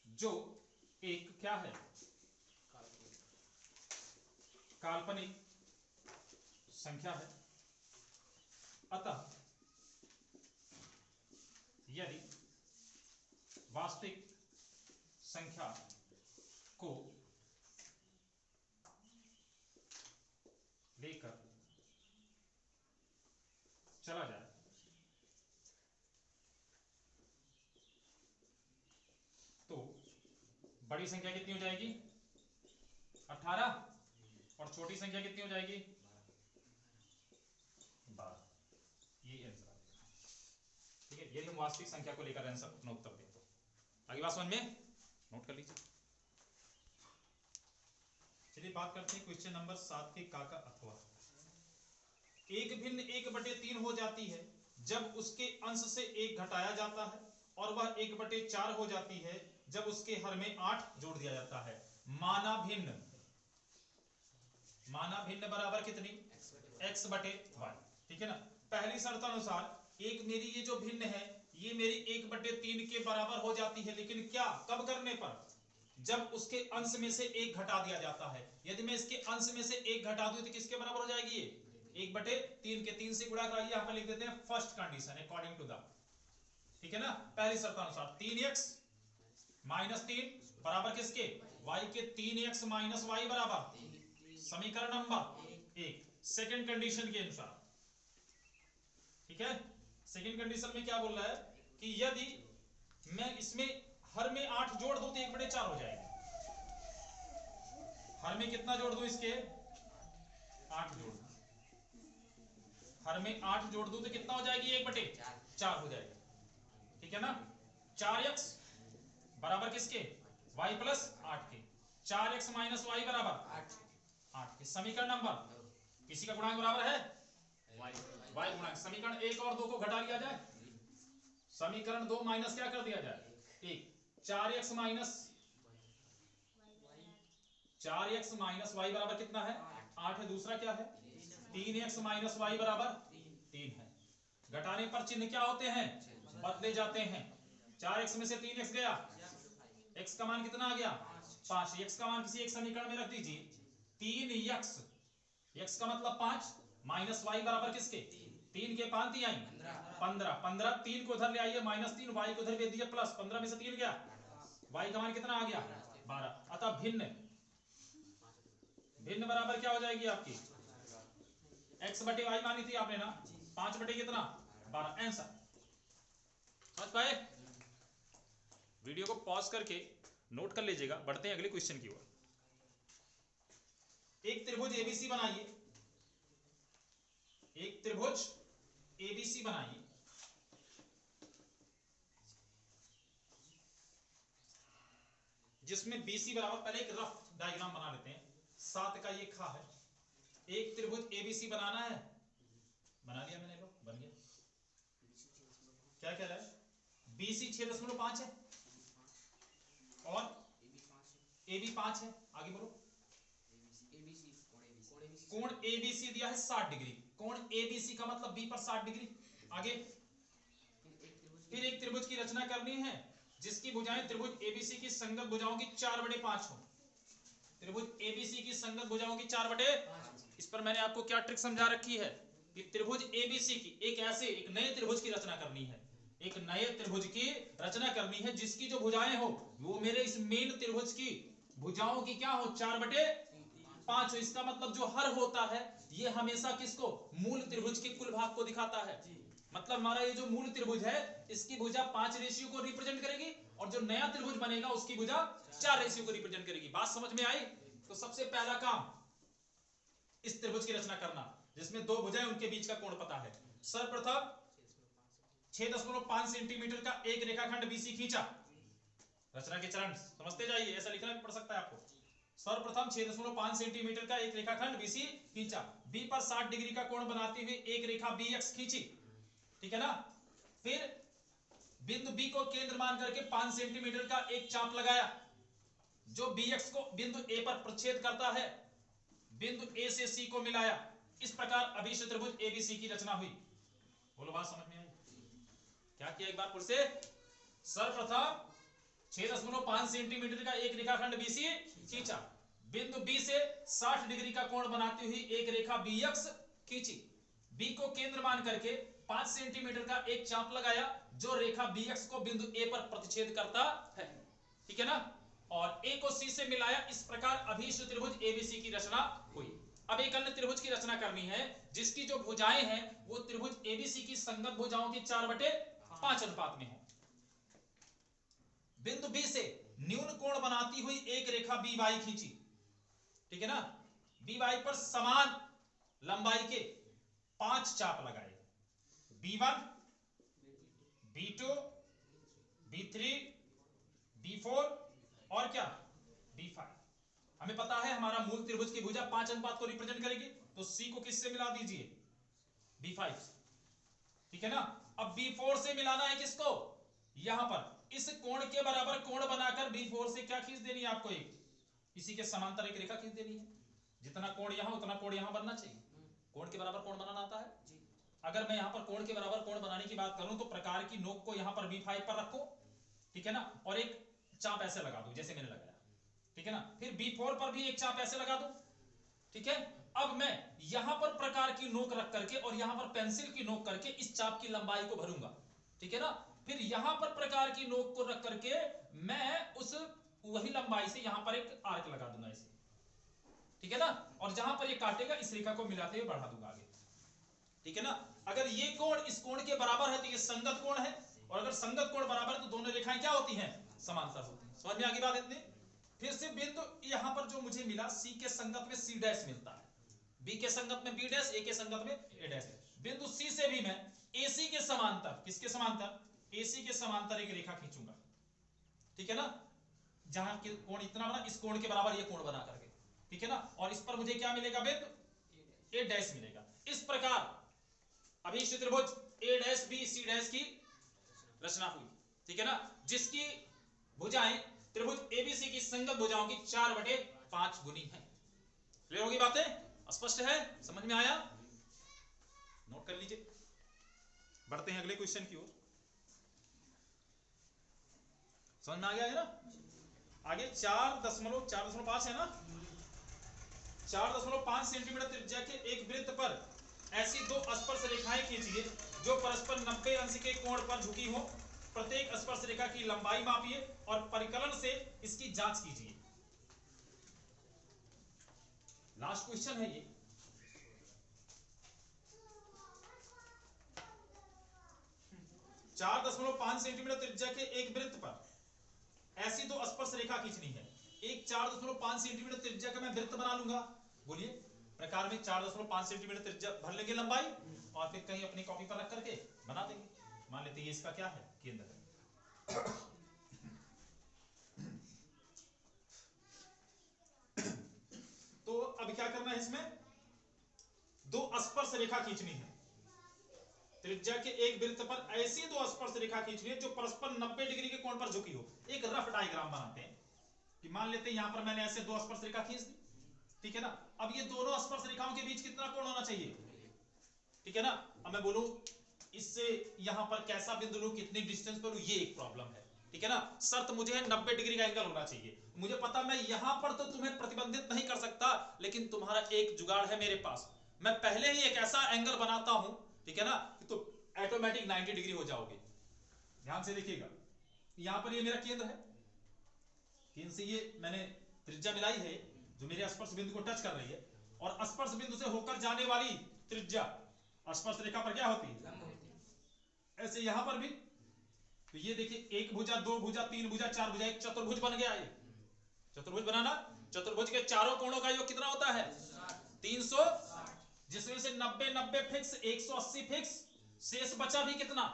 जो एक क्या है काल्पनिक संख्या है, अतः यदि वास्तविक संख्या को लेकर चला जाए तो बड़ी संख्या कितनी हो जाएगी 18, और छोटी संख्या कितनी हो जाएगी 12। ये आंसर आ जाएगा। ठीक है, यदि हम वास्तविक संख्या को लेकर आंसर अपना उत्तर दें तो। आगे बात समझ में, नोट कर लीजिए। चलिए बात करते हैं क्वेश्चन नंबर 7 के का अथवा। एक भिन्न 1/3 हो जाती है जब उसके अंश से 1 घटाया जाता है, और वह 1/4 हो जाती है जब उसके हर में 8 जोड़ दिया जाता है। माना भिन्न बराबर कितनी x/y। ठीक है ना। पहली शर्त अनुसार एक मेरी ये जो भिन्न है ये मेरी 1/3 के बराबर हो जाती है, लेकिन क्या कब करने पर, जब उसके अंश में से 1 घटा दिया जाता है। यदि मैं इसके अंश में से 1 घटा दूं तो किसके बराबर हो जाएगी ये 1/3 के 3 से गुणा कराइए, यहां पर लिख देते हैं first condition according to the. ठीक है ना, पहली शर्त अनुसार 3x - 3 बराबर किसके y के 3x - y बराबर समीकरण नंबर 1 सेकंड कंडीशन के अनुसार। ठीक है, सेकंड कंडीशन में क्या बोल रहा है कि यदि मैं इसमें हर में 8 जोड़ दूं तो 1/4 हो जाएगी। हर में कितना जोड़ दूं इसके 8 जोड़ दूं, हर में 8 जोड़ दूं तो कितना हो जाएगी 1/4 हो जाएगी। ठीक है ना। 4x बराबर किसके y + 8 के, 4x - y बराबर 8 के। समीकरण नंबर किसी का गुणांक बराबर है y गुणांक। समीकरण 1 और 2 को घटा लिया जाए, समीकरण 2 माइनस क्या कर दिया जाए 1। 4x - y बराबर कितना है 8 है। दूसरा क्या है 3x - y बराबर 3 है। घटाने पर चिन्ह क्या होते हैं बदले जाते हैं। 4x में से 3x गया, x का मान कितना आ गया 5। x का मान किसी एक समीकरण में रख दीजिए। 3x, x का मतलब 5 माइनस y बराबर किसके 3 के 5 3 आई 15। 3 को उधर ले आइए -3, y को उधर भेज दिया प्लस, 15 में से 3 गया, y का मान कितना आ गया 12। अतः भिन्न बराबर क्या हो जाएगी आपकी x/y मानी थी आपने ना, 5 कितना 12 आंसर। समझ पाए। वीडियो को पॉज करके नोट कर लीजिएगा। बढ़ते हैं अगले क्वेश्चन की ओर। एक त्रिभुज एबीसी बनाइए, एक त्रिभुज एबीसी बनाइए जिसमें बीसी बराबर, पहले एक रफ डायग्राम बना लेते हैं। 7 का ये खा है। एक त्रिभुज एबीसी बनाना है, बना लिया मैंने, लो बन गया। क्या कह रहा है बीसी 6.5 है और AB 5 है। आगे बोलो। कोण ABC दिया है 60 डिग्री। कोण ABC का मतलब B पर 60 डिग्री। आगे फिर एक त्रिभुज की रचना करनी है जिसकी भुजाएं त्रिभुज ABC की संगत भुजाओं की 4/5 हो। त्रिभुज ABC की संगत भुजाओं की 4/5। इस पर मैंने आपको क्या ट्रिक समझा रखी है कि त्रिभुज ABC की एक नए त्रिभुज की रचना करनी है। एक नए त्रिभुज की रचना करनी है जिसकी जो भुजाएं हो वो मेरे इस मेन त्रिभुज की भुजाओं की क्या हो 4/5 हो। इसका मतलब जो हर होता है ये हमेशा किसको मूल त्रिभुज के कुल भाग को दिखाता है। मतलब हमारा ये जो मूल त्रिभुज है इसकी भुजा 5 रेशियो को रिप्रेजेंट करेगी और जो नया त्रिभुज बनेगा उसकी भुजा 4 रेशियो को रिप्रेजेंट करेगी। बात समझ में आई। तो सबसे पहला काम इस त्रिभुज की रचना करना जिसमें दो भुजाएं उनके बीच का कोण पता है। सर्वप्रथम 6.5 सेंटीमीटर का एक रेखाखंड बीसी खींचा। रचना के चरण समझते जाइए, ऐसा लिखना भी पड़ सकता है आपको। सर्वप्रथम 6.5 सेंटीमीटर का एक रेखाखंड बीसी खींचा। बी पर 60 डिग्री का कोण बनाते हुए एक रेखा BX खींची। ठीक है ना। फिर बिंदु B को केंद्र मान करके 5 सेंटीमीटर का एक चाप लगाया जो BX को बिंदु A पर प्रच्छेद करता है। बिंदु A से C को मिलाया। इस प्रकार अभिष्ट त्रिभुज ABC की रचना हुई। बोलो बात समझ में आई। क्या किया एक बार फिर से। सर्वप्रथम 6.5 सेंटीमीटर का एक रेखाखंड BC खींचा। बिंदु B से 60 डिग्री का कोण बनाती हुई एक रेखा BX खींची। B को केंद्र मान करके 5 सेंटीमीटर का एक चाप लगाया जो रेखा BX को बिंदु A पर प्रतिच्छेद करता है। ठीक है ना। और A को C से मिलाया। इस प्रकार अभिष्ट त्रिभुज ABC की रचना हुई। अब एक अन्य त्रिभुज की रचना करनी है जिसकी जो भुजाएं हैं वो त्रिभुज ABC की संगत भुजाओं की 4/5 अनुपात में हो। बिंदु B से न्यून कोण बनाती हुई एक रेखा BY खींची। ठीक है ना। BY पर समान लंबाई के 5 चाप लगाए, B1, B2, B3, B4 और क्या B5। हमें पता है हमारा मूल त्रिभुज की भुजा 5 अनुपात को रिप्रेजेंट करेगी, तो C को किससे मिला दीजिए, B5 से, ठीक है ना। अब B4 से मिलाना है किसको, यहां पर इस कोण के बराबर कोण बनाकर B4 से क्या खींच देनी है आपको, एक इसी के समांतर एक रेखा खींच देनी है। जितना कोण यहां उतना कोण यहां बनना चाहिए। कोण के बराबर कोण बनाना आता है। अगर मैं यहां पर कोण के बराबर कोण बनाने की बात करूं तो प्रकार की नोक को यहां पर B5 पर रखो, ठीक है ना, और एक चाप ऐसे लगा दो जैसे मैंने लगाया, ठीक है ना। फिर B4 पर भी एक चाप ऐसे लगा दो, ठीक है। अब मैं यहां पर प्रकार की नोक रख करके और यहां पर पेंसिल की नोक करके इस चाप की लंबाई को भरूंगा, ठीक है ना। फिर यहां पर प्रकार की नोक को रख करके मैं उस वही लंबाई से यहां पर एक आर्क लगा दूंगा ऐसे, ठीक है ना। और जहां पर ये काटेगा इस रेखा को मिलाते हुए बढ़ा दूंगा आगे, ठीक है ना। अगर ये कोण इस कोण के बराबर है तो ये संगत कोण है, और अगर संगत कोण बराबर है तो दोनों रेखाएं क्या होती हैं, समांतर होती हैं। समझ में आ गई बात इतनी। फिर से बिंदु यहां पर जो मुझे मिला C के संगत में C डैश मिलता है, B के संगत में B डैश, A के संगत में A डैश। बिंदु C से भी मैं AC के समांतर, किसके समांतर, AC के समांतर एक रेखा खींचूंगा, ठीक है ना। जहां के कोण इतना बना, इस कोण के बराबर ये कोण बना करके, ठीक है ना। और इस पर मुझे क्या मिलेगा, बिंदु A डैश मिलेगा। इस प्रकार अभिष्ट त्रिभुज A dash B C dash की रचना हुई, ठीक है ना, जिसकी भुजाएं त्रिभुज ABC की संगत भुजाओं की 4/5 गुनी है। क्लियर होगी बातें, स्पष्ट है, समझ में आया, नोट कर लीजिए। बढ़ते हैं अगले क्वेश्चन की ओर। समझ में आ गया है ना। आगे 4.5 है ना, 4.5 सेंटीमीटर त्रिज्या के एक वृत्त पर ऐसी दो स्पर्श रेखाएं खींचिए जो परस्पर 90 अंश के कोण पर झुकी हो। प्रत्येक स्पर्श रेखा की लंबाई मापिए और परिकलन से इसकी जांच कीजिए। लास्ट क्वेश्चन है ये। चार 4.5 सेंटीमीटर त्रिज्या के एक वृत्त पर ऐसी दो स्पर्श रेखा खींचनी है। एक 4.5 सेंटीमीटर त्रिज्या का मैं वृत्त बना लूंगा, बोलिए प्रकार में 4.5 सेंटीमीटर त्रिज्या भर लेंगे लंबाई, और फिर कहीं अपनी कॉपी पर रख करके बना देंगे। मान लेते ये इसका क्या है, केंद्र है। तो अब क्या करना है, इसमें दो स्पर्श रेखा खींचनी है। त्रिज्या के एक वृत्त पर ऐसी दो स्पर्श रेखा खींचनी है जो परस्पर 90 डिग्री के कोण पर झुकी हो। एक रफ डायग्राम बनाते हैं कि मान लेते हैं यहां पर मैंने ऐसे दो स्पर्श रेखा खींच दी, ठीक है ना। अब ये दोनों स्पर्श रेखाओं के बीच कितना कोण होना चाहिए, ठीक है ना। अब मैं बोलूं इससे यहां पर कैसा बिंदु लूं, कितनी डिस्टेंस पर लूं, ये एक प्रॉब्लम है, ठीक है ना। शर्त मुझे है 90 डिग्री का एंगल होना चाहिए। मुझे पता मैं यहां पर तो तुम्हें प्रतिबंधित नहीं कर सकता, लेकिन तुम्हारा एक जुगाड़ है मेरे पास। मैं पहले ही एक ऐसा एंगल बनाता हूं, ठीक है ना, तो ऑटोमेटिक 90 डिग्री हो जाओगे। ध्यान से देखिएगा, यहां पर ये मेरा केंद्र है, केंद्र से ये मैंने त्रिज्या मिलाई है जो मेरे स्पर्श बिंदु को टच कर रही है, और स्पर्श बिंदु से होकर जाने वाली त्रिज्या स्पर्श रेखा पर क्या होती है, ऐसे यहां पर भी। तो ये देखिए, एक भुजा, दो भुजा, तीन भुजा, चार भुजा, एक चतुर्भुज बन गया। ये चतुर्भुज बनाना, चतुर्भुज के चारों कोणों का योग कितना होता है, 360, जिसमें से 90 90 फिक्स, 180 फिक्स, शेष बचा भी कितना।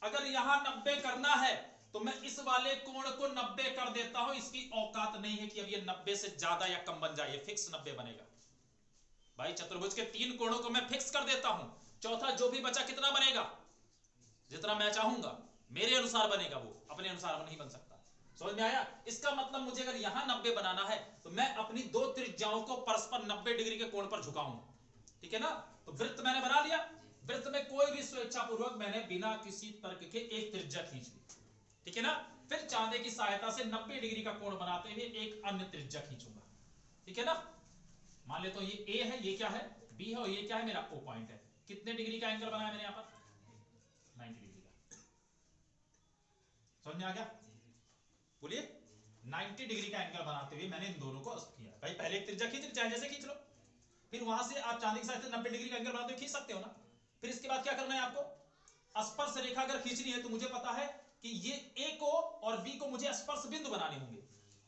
अगर यहां 90 करना है तो मैं इस वाले कोण को 90 कर देता हूं। इसकी औकात नहीं है कि अब ये 90 से ज्यादा या कम बन जाए, फिक्स 90 बनेगा भाई। चतुर्भुज के तीन कोणों को मैं फिक्स कर देता हूं, चौथा जो भी बचा कितना बनेगा, जितना मैं चाहूंगा मेरे अनुसार बनेगा, वो अपने अनुसार नहीं बन सकता। समझ में आया। इसका मतलब मुझे अगर यहां 90 बनाना है तो मैं अपनी दो त्रिज्याओं को परस्पर 90 डिग्री के कोण पर झुकाऊंगा, ठीक है ना। तो वृत्त मैंने बना लिया, वृत्त में कोई भी स्वेच्छापूर्वक मैंने बिना किसी तर्क के एक त्रिज्या खींच ली, ठीक है ना। फिर चांदे की सहायता से 90 डिग्री का कोण बनाते हुए एक अन्य त्रिज्या खींचूंगा, ठीक है ना। मान ले तो ये A है, ये क्या है, B है, और ये क्या है, मेरा O पॉइंट है। कितने डिग्री का एंगल बनाया मैंने यहां पर, 90 डिग्री का। समझ में आ गया, बोलिए। 90 डिग्री का एंगल बनाते हुए मैंने इन दोनों को किया। भाई पहले एक त्रिज्या खींच, चाहे जैसे खींच लो, फिर वहां से आप चांदी की सहायता से 90 डिग्री का एंगल बनाते हुए खींच सकते हो ना। फिर इसके बाद क्या करना है आपको, स्पर्श रेखा अगर खींचनी है तो मुझे पता है कि ये A को और B को मुझे स्पर्श बिंदु बनाने होंगे।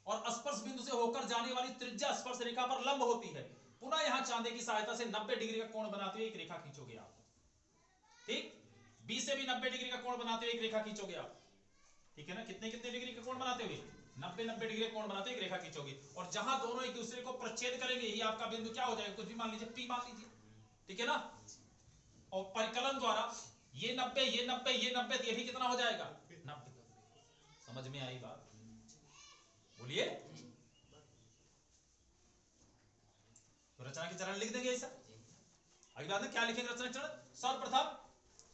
और स्पर्श बिंदु से होकर जाने वाली त्रिज्या स्पर्श रेखा पर लंब होती है। पुनः यहां चांदे की सहायता से 90 डिग्री का कोण बनाते हुए एक रेखा खींचोगे आप। ठीक, बी से भी 90 डिग्री का कोण बनाते हुए एक रेखा खींचोगे आप। ठीक है ना, कितने कितने डिग्री का कोण बनाते हुए 90 डिग्री का कोण बनाते हुए एक रेखा खींचोगे, और जहां दोनों एक दूसरे को प्रच्छेद करेंगे ये आपका बिंदु क्या हो जाएगा, कुछ भी मान लीजिए पी मान लीजिए। ठीक है ना, और परिकलन द्वारा ये 90 ये 90 ये 90 ये भी कितना हो जाएगा 90। समझ में आई बात? बोलिए। तो रचना के चरण लिख देंगे ऐसा। अगला क्या लिखेंगे रचना के चरण? सर्वप्रथम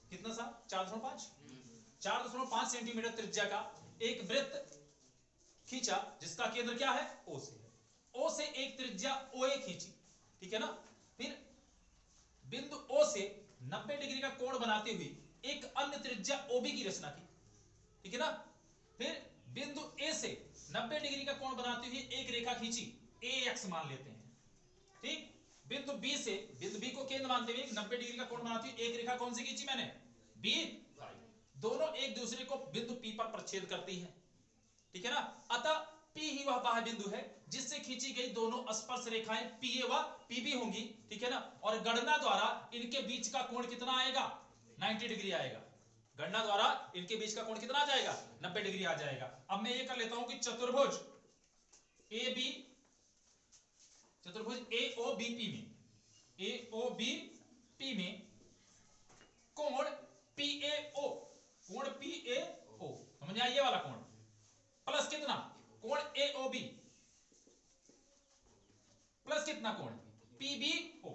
कितना सा 4.5 सेंटीमीटर त्रिज्या का एक वृत्त खींचा जिसका केंद्र क्या है ओ से है। ओ से एक त्रिज्या OA खींची। ठीक है ना, फिर बिंदु O से 90 डिग्री का कोण बनाते हुए एक अन्य त्रिज्या OB की रचना की। ठीक है ना, फिर बिंदु A से 90 डिग्री का कोण बनाते हुए एक रेखा खींची, AX मान लेते हैं। ठीक, बिंदु B को केंद्र मानते हुए 90 डिग्री का कोण बनाते हुए एक रेखा कौन सी खींची मैंने, B। दोनों एक दूसरे को बिंदु P पर प्रच्छेद करती हैं। ठीक है ना, अतः P ही वह बाह्य बिंदु है जिससे खींची गई दोनों स्पर्श रेखाएं PA व PB होंगी। ठीक है ना, और गणना द्वारा इनके बीच का कोण कितना आएगा 90 डिग्री आएगा। गणना द्वारा इनके बीच का कोण कितना आ जाएगा 90 डिग्री आ जाएगा। अब मैं ये कर लेता हूं कि चतुर्भुज AOBP में कोण PAO समझ आइए वाला कोण प्लस कितना कोण AOB प्लस कितना कोण PBO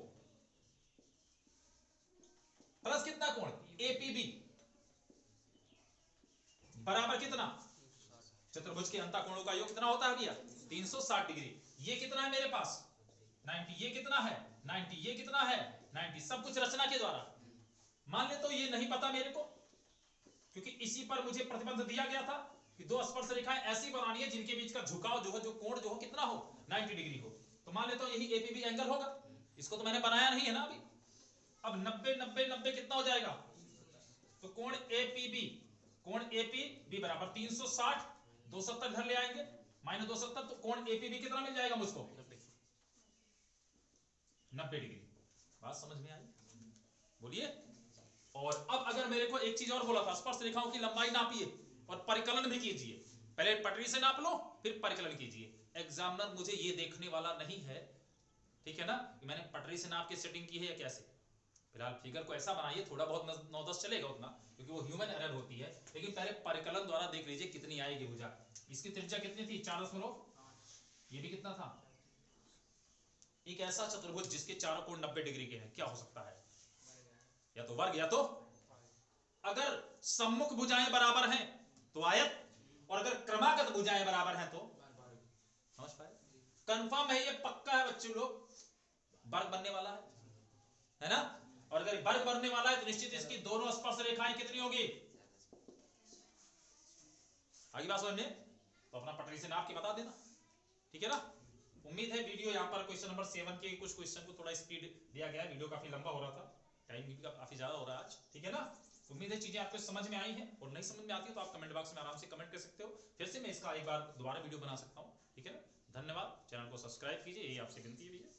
प्लस कितना कोण APB बराबर कितना, चतुर्भुज के अंतःकोणों का योग कितना होता है भैया 360 डिग्री। ये कितना है मेरे पास 90, ये कितना है 90, ये कितना है 90, सब कुछ रचना के द्वारा। मान ले तो ये नहीं पता मेरे को, क्योंकि इसी पर मुझे प्रतिबंध दिया गया था कि दो स्पर्श रेखाएं ऐसी बनानी है जिनके बीच का झुकाव जो है, जो कोण जो हो कितना हो 90 डिग्री हो। तो मान लेता हूं यही APB एंगल होगा, इसको तो मैंने बनाया नहीं है ना अभी। अब 90 90 90 कितना हो जाएगा, तो कोण APB बराबर 360, 270 इधर ले आएंगे माइनस 270, तो कोण APB कितना मिल जाएगा मुझको 90 डिग्री। बात समझ में आई? बोलिए। और अब अगर मेरे को एक चीज और बोला था, स्पर्श रेखाओं की लंबाई नापिए और परिकलन भी कीजिए। पहले पटरी से नाप लो फिर परिकलन कीजिए। एग्जामिनर मुझे ये देखने वाला नहीं है, ठीक है ना, कि मैंने पटरी से नाप के सेटिंग की है या कैसे। फिलहाल फिगर को ऐसा बनाइए, थोड़ा बहुत 9-10 चलेगा उतना, क्योंकि वो ह्यूमन एरर होती है, लेकिन पहले परिकलन द्वारा देख लीजिए कितनी आएगी भुजा। इसकी त्रिज्या कितनी थी 4.5, ये भी कितना था। एक ऐसा चतुर्भुज जिसके चारों कोण 90 डिग्री के हैं, क्या हो सकता है, या तो वर्ग या तो, अगर सम्मुख भुजाएं बराबर हैं तो आयत, और अगर क्रमागत भुजाएं बराबर हैं तो समझ पाए। कंफर्म है, ये पक्का है बच्चे लोग, वर्ग बनने वाला है ना। और अगर वर्ग बनने वाला है तो निश्चित इसकी दोनों स्पर्श रेखाएं कितनी होगी। आगे बात समझने, तो अपना पटरी से नाप के बता देना, ठीक है ना। उम्मीद है वीडियो यहाँ पर क्वेश्चन नंबर 7 के कुछ क्वेश्चन को थोड़ा स्पीड दिया गया है, वीडियो काफी लंबा हो रहा था, टाइम भी काफी ज्यादा हो रहा है आज, ठीक है ना। उम्मीद है चीजें आपको समझ में आई हैं, और नहीं समझ में आती है तो आप कमेंट बॉक्स में आराम से कमेंट कर सकते हो, फिर से मैं इसका एक बार दोबारा वीडियो बना सकता हूँ, ठीक है ना। धन्यवाद, चैनल को सब्सक्राइब कीजिए, यही आपसे विनती है भैया।